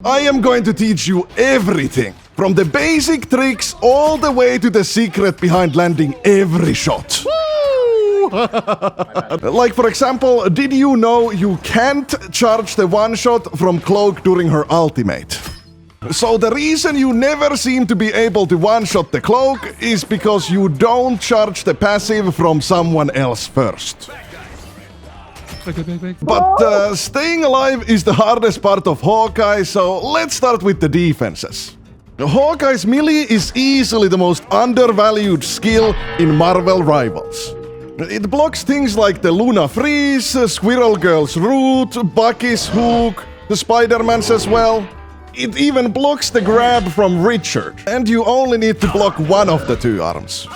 I am going to teach you everything, from the basic tricks all the way to the secret behind landing every shot. Like for example, did you know you can't charge the one shot from Cloak during her ultimate? So the reason you never seem to be able to one-shot the Cloak is because you don't charge the passive from someone else first. But staying alive is the hardest part of Hawkeye, so let's start with the defenses. Hawkeye's melee is easily the most undervalued skill in Marvel Rivals. It blocks things like the Luna Freeze, Squirrel Girl's Root, Bucky's Hook, the Spider-Man's as well. It even blocks the grab from Richard, and you only need to block one of the two arms.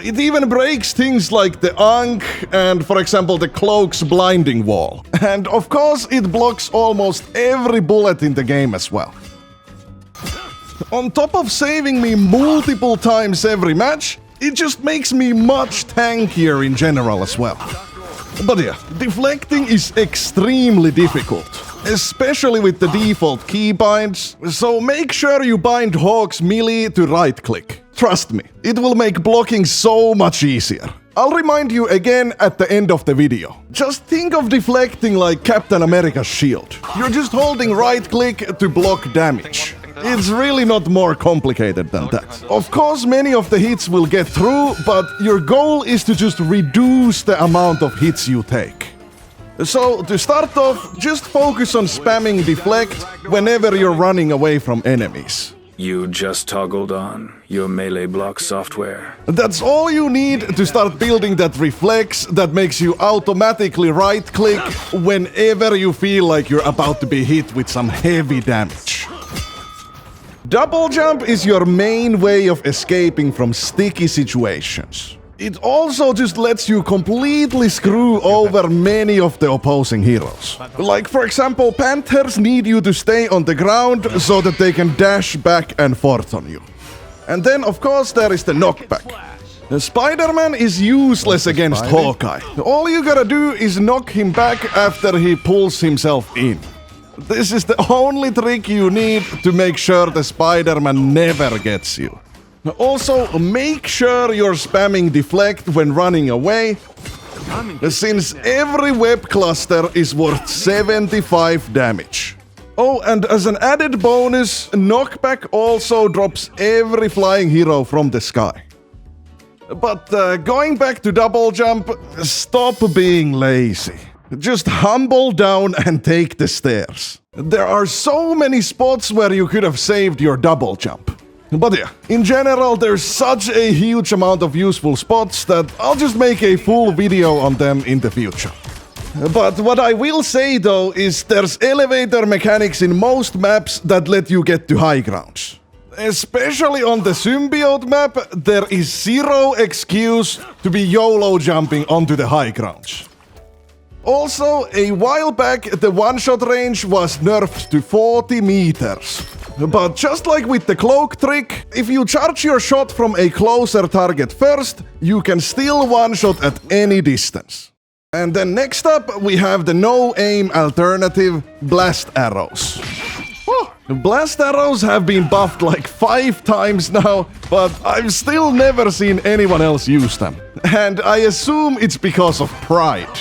It even breaks things like the Ankh and, for example, the Cloak's blinding wall. And of course, it blocks almost every bullet in the game as well. On top of saving me multiple times every match, it just makes me much tankier in general as well. But yeah, deflecting is extremely difficult, especially with the default keybinds, so make sure you bind Hawk's melee to right-click. Trust me, it will make blocking so much easier. I'll remind you again at the end of the video. Just think of deflecting like Captain America's shield. You're just holding right-click to block damage. It's really not more complicated than that. Of course, many of the hits will get through, but your goal is to just reduce the amount of hits you take. So, to start off, just focus on spamming deflect whenever you're running away from enemies. You just toggled on your melee block software. That's all you need to start building that reflex that makes you automatically right-click whenever you feel like you're about to be hit with some heavy damage. Double jump is your main way of escaping from sticky situations. It also just lets you completely screw over many of the opposing heroes. Like for example, Panthers need you to stay on the ground so that they can dash back and forth on you. And then of course there is the knockback. Spider-Man is useless against Hawkeye. All you gotta do is knock him back after he pulls himself in. This is the only trick you need to make sure the Spider-Man never gets you. Also, make sure you're spamming deflect when running away, since every web cluster is worth 75 damage. Oh, and as an added bonus, knockback also drops every flying hero from the sky. But going back to double jump, stop being lazy. Just humble down and take the stairs. There are so many spots where you could have saved your double jump. But yeah, in general, there's such a huge amount of useful spots that I'll just make a full video on them in the future. But what I will say though is there's elevator mechanics in most maps that let you get to high grounds. Especially on the symbiote map, there is zero excuse to be YOLO jumping onto the high grounds. Also, a while back, the one-shot range was nerfed to 40 meters. But just like with the cloak trick, if you charge your shot from a closer target first, you can still one-shot at any distance. And then next up, we have the no-aim alternative, blast arrows. Blast arrows have been buffed like 5 times now, but I've still never seen anyone else use them. And I assume it's because of pride.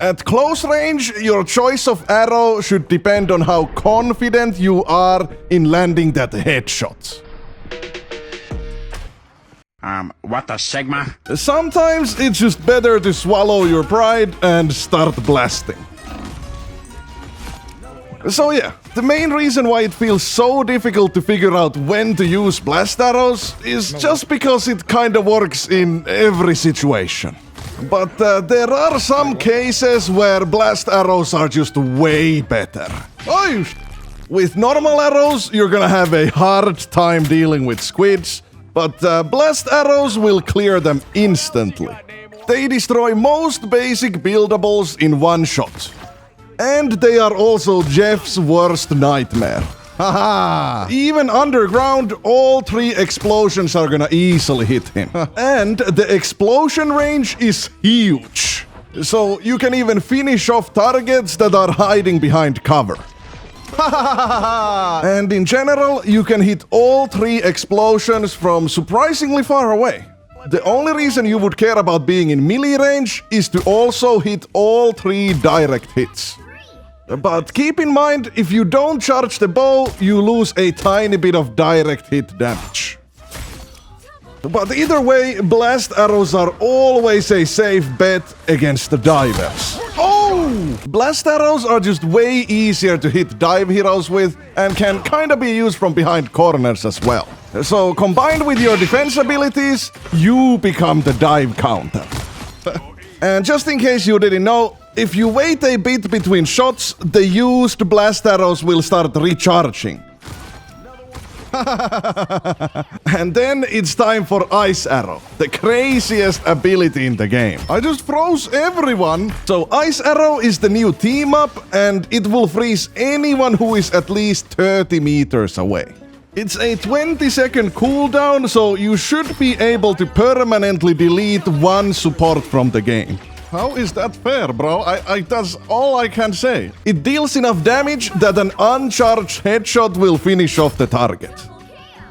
At close range, your choice of arrow should depend on how confident you are in landing that headshot. What the Sigma? Sometimes it's just better to swallow your pride and start blasting. So yeah, the main reason why it feels so difficult to figure out when to use blast arrows is just because it kinda works in every situation. But there are some cases where blast arrows are just way better. With normal arrows, you're gonna have a hard time dealing with squids, but blast arrows will clear them instantly. They destroy most basic buildables in one shot. And they are also Jeff's worst nightmare. Haha! Even underground, all 3 explosions are gonna easily hit him. And the explosion range is huge. So you can even finish off targets that are hiding behind cover. And in general, you can hit all 3 explosions from surprisingly far away. The only reason you would care about being in melee range is to also hit all 3 direct hits. But keep in mind, if you don't charge the bow, you lose a tiny bit of direct hit damage. But either way, blast arrows are always a safe bet against the divers. Oh! Blast arrows are just way easier to hit dive heroes with and can kinda be used from behind corners as well. So combined with your defense abilities, you become the dive counter. And just in case you didn't know, if you wait a bit between shots, the used blast arrows will start recharging. And then it's time for Ice Arrow, the craziest ability in the game. I just froze everyone! So Ice Arrow is the new team up, and it will freeze anyone who is at least 30 meters away. It's a 20-second cooldown, so you should be able to permanently delete 1 support from the game. How is that fair, bro? That's all I can say. It deals enough damage that an uncharged headshot will finish off the target.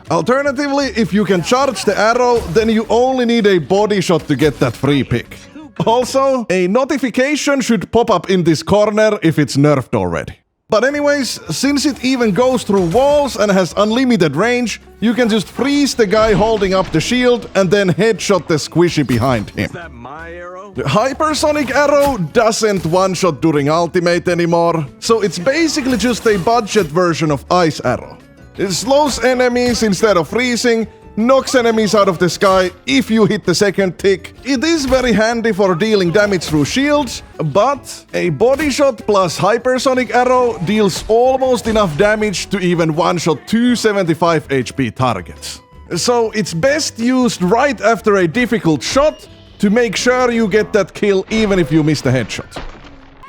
Alternatively, if you can charge the arrow, then you only need a body shot to get that free pick. Also, a notification should pop up in this corner if it's nerfed already. But anyways, since it even goes through walls and has unlimited range, you can just freeze the guy holding up the shield and then headshot the squishy behind him. Is that my arrow? The Hypersonic Arrow doesn't one-shot during ultimate anymore, so it's basically just a budget version of Ice Arrow. It slows enemies instead of freezing, knocks enemies out of the sky if you hit the second tick. It is very handy for dealing damage through shields, but a body shot plus Hypersonic Arrow deals almost enough damage to even one-shot 275 HP targets. So it's best used right after a difficult shot to make sure you get that kill even if you miss the headshot.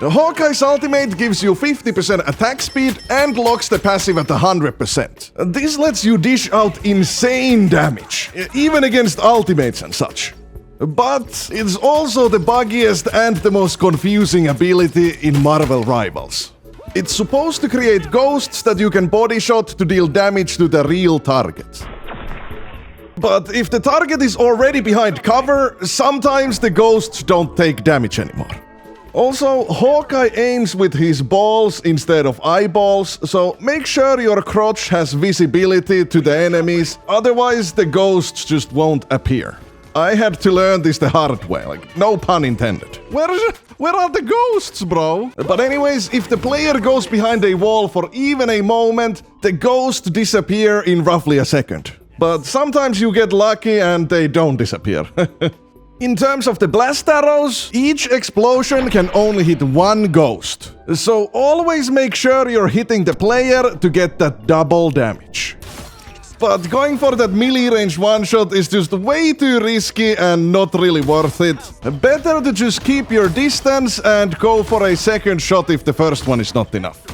The Hawkeye's ultimate gives you 50% attack speed and locks the passive at 100%. This lets you dish out insane damage, even against ultimates and such. But it's also the buggiest and the most confusing ability in Marvel Rivals. It's supposed to create ghosts that you can body shot to deal damage to the real target. But if the target is already behind cover, sometimes the ghosts don't take damage anymore. Also, Hawkeye aims with his balls instead of eyeballs, so make sure your crotch has visibility to the enemies, otherwise the ghosts just won't appear. I had to learn this the hard way, like, no pun intended. Where are the ghosts, bro? But anyways, if the player goes behind a wall for even a moment, the ghosts disappear in roughly a second. But sometimes you get lucky and they don't disappear. In terms of the blast arrows, each explosion can only hit 1 ghost. So always make sure you're hitting the player to get that double damage. But going for that melee range one-shot is just way too risky and not really worth it. Better to just keep your distance and go for a second shot if the first one is not enough.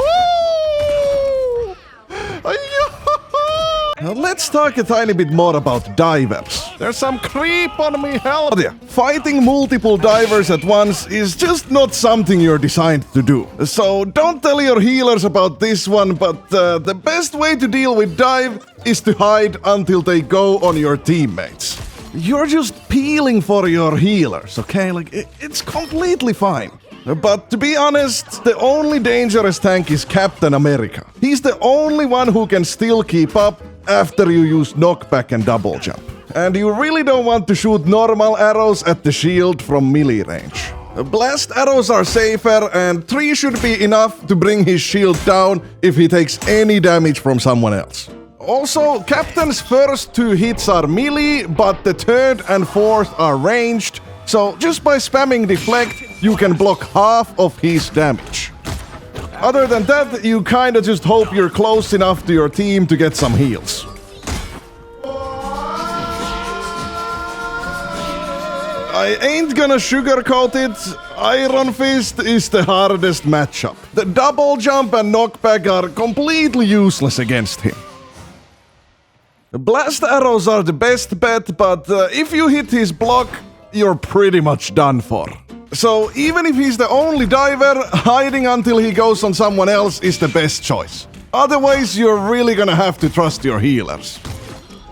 Let's talk a tiny bit more about divers. There's some creep on me, hell yeah. Fighting multiple divers at once is just not something you're designed to do. So don't tell your healers about this one, but the best way to deal with dive is to hide until they go on your teammates. You're just peeling for your healers, okay? Like, it's completely fine. But to be honest, the only dangerous tank is Captain America. He's the only one who can still keep up after you use knockback and double jump. And you really don't want to shoot normal arrows at the shield from melee range. Blast arrows are safer, and 3 should be enough to bring his shield down if he takes any damage from someone else. Also, Captain's first 2 hits are melee, but the 3rd and 4th are ranged, so just by spamming Deflect, you can block half of his damage. Other than that, you kinda just hope you're close enough to your team to get some heals. I ain't gonna sugarcoat it, Iron Fist is the hardest matchup. The double jump and knockback are completely useless against him. Blast arrows are the best bet, but if you hit his block, you're pretty much done for. So even if he's the only diver, hiding until he goes on someone else is the best choice. Otherwise, you're really gonna have to trust your healers.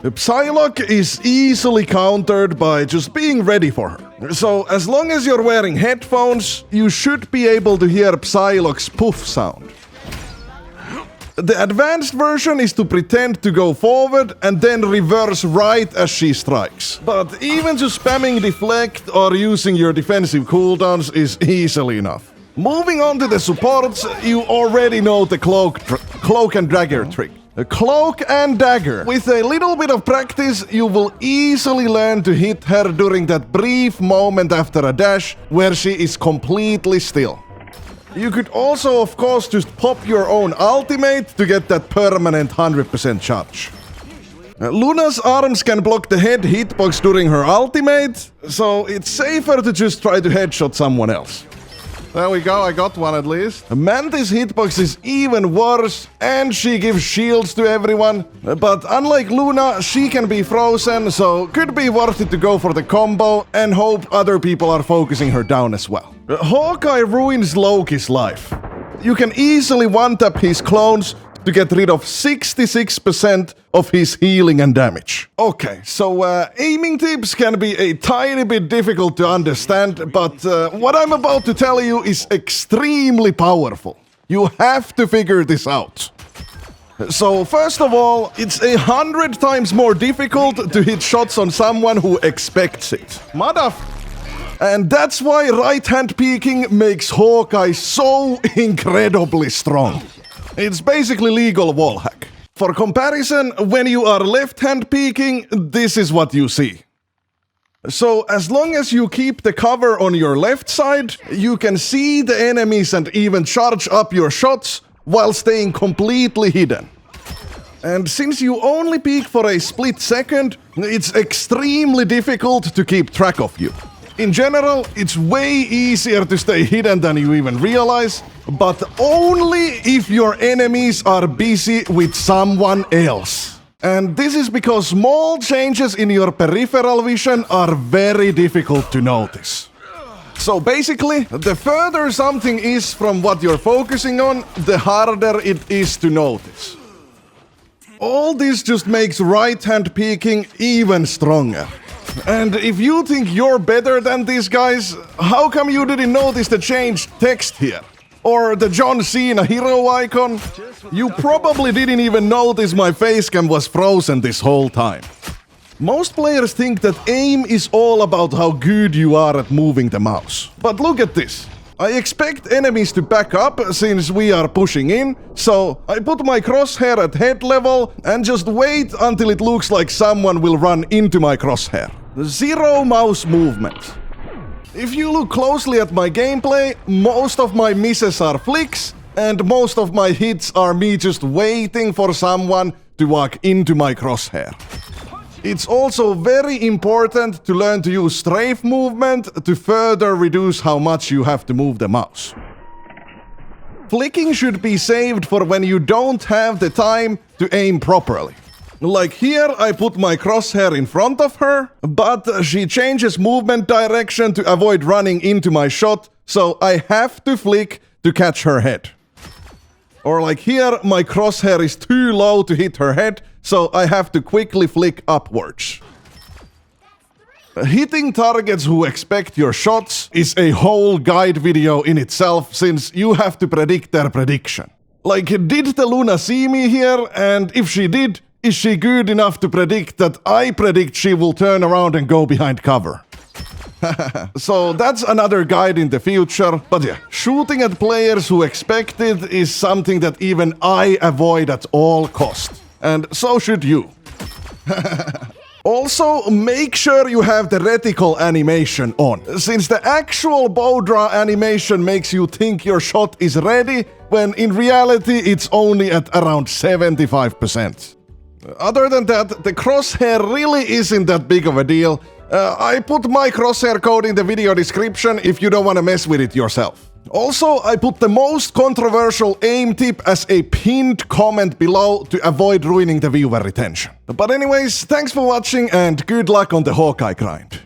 The Psylocke is easily countered by just being ready for her. So as long as you're wearing headphones, you should be able to hear Psylocke's poof sound. The advanced version is to pretend to go forward and then reverse right as she strikes. But even just spamming Deflect or using your defensive cooldowns is easily enough. Moving on to the supports, you already know the cloak and dagger trick. A cloak and dagger. With a little bit of practice, you will easily learn to hit her during that brief moment after a dash where she is completely still. You could also, of course, just pop your own ultimate to get that permanent 100% charge. Luna's arms can block the head hitbox during her ultimate, so it's safer to just try to headshot someone else. There we go, I got one at least. Mantis hitbox is even worse, and she gives shields to everyone. But unlike Luna, she can be frozen, so could be worth it to go for the combo and hope other people are focusing her down as well. Hawkeye ruins Loki's life. You can easily one-tap his clones to get rid of 66% of his healing and damage. Okay, so aiming tips can be a tiny bit difficult to understand, but what I'm about to tell you is extremely powerful. You have to figure this out. So first of all, it's 100 times more difficult to hit shots on someone who expects it. And that's why right-hand peeking makes Hawkeye so incredibly strong. It's basically legal wallhack. For comparison, when you are left-hand peeking, this is what you see. So as long as you keep the cover on your left side, you can see the enemies and even charge up your shots while staying completely hidden. And since you only peek for a split second, it's extremely difficult to keep track of you. In general, it's way easier to stay hidden than you even realize, but only if your enemies are busy with someone else. And this is because small changes in your peripheral vision are very difficult to notice. So basically, the further something is from what you're focusing on, the harder it is to notice. All this just makes right-hand peeking even stronger. And if you think you're better than these guys, how come you didn't notice the changed text here? Or the John Cena hero icon? You probably didn't even notice my facecam was frozen this whole time. Most players think that aim is all about how good you are at moving the mouse. But look at this. I expect enemies to back up since we are pushing in, so I put my crosshair at head level and just wait until it looks like someone will run into my crosshair. Zero mouse movement. If you look closely at my gameplay, most of my misses are flicks, and most of my hits are me just waiting for someone to walk into my crosshair. It's also very important to learn to use strafe movement to further reduce how much you have to move the mouse. Flicking should be saved for when you don't have the time to aim properly. Like here, I put my crosshair in front of her, but she changes movement direction to avoid running into my shot, so I have to flick to catch her head. Or like here, my crosshair is too low to hit her head, so I have to quickly flick upwards. Hitting targets who expect your shots is a whole guide video in itself, since you have to predict their prediction. Like, did the Luna see me here? And if she did, is she good enough to predict that I predict she will turn around and go behind cover? So that's another guide in the future, but yeah, shooting at players who expect it is something that even I avoid at all costs. And so should you. Also, make sure you have the reticle animation on, since the actual bow draw animation makes you think your shot is ready, when in reality it's only at around 75%. Other than that, the crosshair really isn't that big of a deal. I put my crosshair code in the video description if you don't want to mess with it yourself. Also, I put the most controversial aim tip as a pinned comment below to avoid ruining the viewer retention. But anyways, thanks for watching and good luck on the Hawkeye grind.